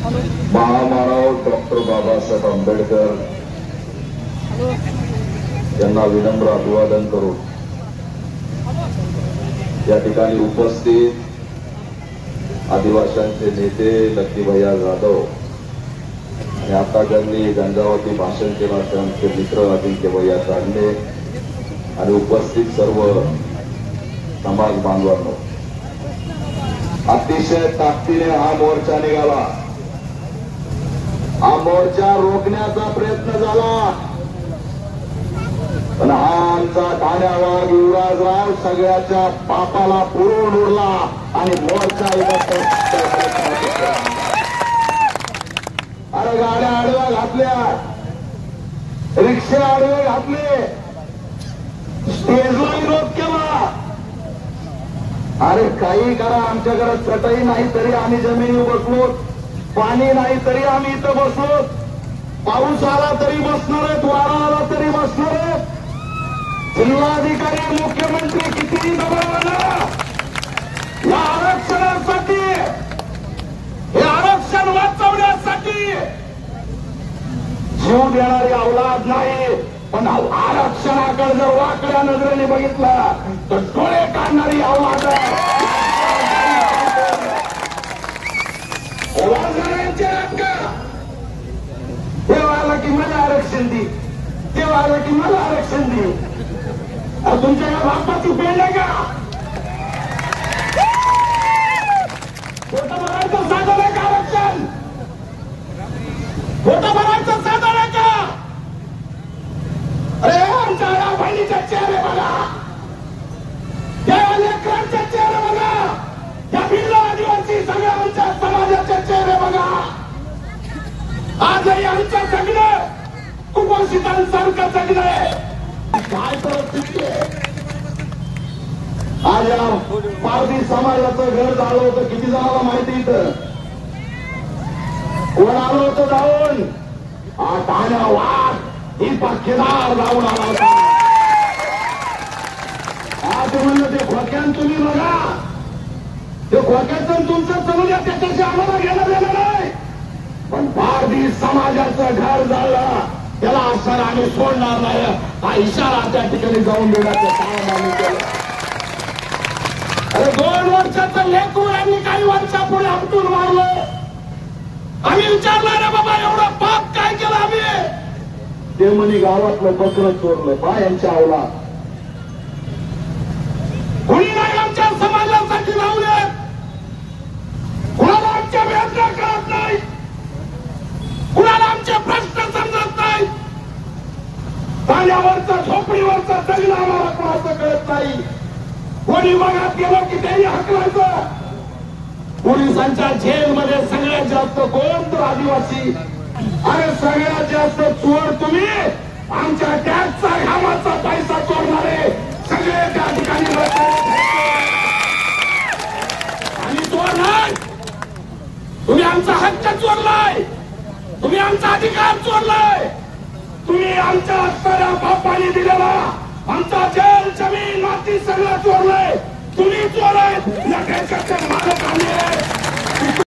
महामानव डॉक्टर बाबासाहेब आंबेडकर यांना विनम्र अभिवादन करून या ठिकाणी उपस्थित आदिवासींचे नेते लक्कीभैया जाधव आणि आता ज्यांनी गंगावती भाषण केलं त्यांचे मित्र अजिंक्यभैया कांडे आणि उपस्थित सर्व समाज बांधवांनो, अतिशय ताकदीने हा मोर्चा निघाला. हा मोर्चा रोखण्याचा प्रयत्न झाला, पण हा आमचा ठाण्यावाग युवराजराव सगळ्याच्या पापाला पुरून उरला आणि मोर्चा अरे गाड्या आडव्या घातल्या, रिक्षा आडवे घातले, स्टेजला विरोध केला. अरे काही करा, आमच्या घरात चटई नाही तरी आम्ही जमिनीवर बसलो, पाणी नाही तरी आम्ही इथं बसलो, पाऊस आला तरी बसणार आहेत, वारा आला तरी बसणार आहेत. जिल्हाधिकारी मुख्यमंत्री कितीही दबावाला या आरक्षणासाठी, हे आरक्षण वाचवण्यासाठी जीव देणारी औलाद नाही, पण आरक्षणाकडे जर वाकड्या नजरेने बघितलं तर डोळे काढणारी औलाद आहे. देवाला की मला आरक्षण दे, देवाला की मला आरक्षण दे. तुमच्या या बापाची पेंड आहे का? खोटं भरायचं साधन आहे का आरक्षण? खोटं भरायचं साधन आहे का? अरे आमच्या या बहिणीचे चेहरे बघा, त्या लेकरांचे चेहरे बघा, या भिल्ल आदिवासी सगळ्या आमच्या समाजाचे चेहरे बघा. आजही आमच्या जगणं कुपोषितांसारखं जगणं काय परिस्थिती आहे. आज या पारधी समाजाचं घर झालं होतं, किती जणांना माहिती इथं कोण आलं होतं जाऊन? ठाण्या वाघ ही पक्षीदार जाऊन आला होता. आज म्हणलं ते खोक्यान तुम्ही बघा, ते खोक्याचं तुमचं चालू द्या, त्याच्याशी आम्हाला घेणं देणं नाही, पण पारधी समाजाचं घर झालं त्याला असं आम्ही सोडणार नाही हा इशारा त्या ठिकाणी जाऊन देण्याचं काम आम्ही केलं. अरे 2 वर्षाचं लेकरू यांनी काही वर्षापुढे आपटून मारलं. आम्ही विचारलं रे बाबा एवढं पाप काय केलं आम्ही? ते म्हणे गावातलं बकरं चोरलं. बा यांच्या अवलाद कुणी नाही आमच्या समाजासाठी लावले, कुणाला आमच्या वेदना कळत नाही, कुणाला आमचे प्रश्न समजत नाही, पाण्यावरचं झोपडीवरचं जगणं आम्हाला कुणाचं कळत नाही. कोणी मगात गेलो की तेही हकलायचं. पोलिसांच्या जेलमध्ये सगळ्यात जास्त कोण? तर आदिवासी. अरे सगळ्यात जास्त चोर तुम्ही, आमच्या टॅक्सचा घामाचा पैसा चोरणारे सगळे त्या ठिकाणी आणि चोर नाही. तुम्ही आमचा हक्क चोरलाय, तुम्ही आमचा अधिकार चोरलाय, तुम्ही आमच्या असणाऱ्या बापाने दिलेला आमचा जेल जमीन माती सगळं चोरलंय. तुम्ही चोर आहेत, या देशाचे मालक आम्ही आहे.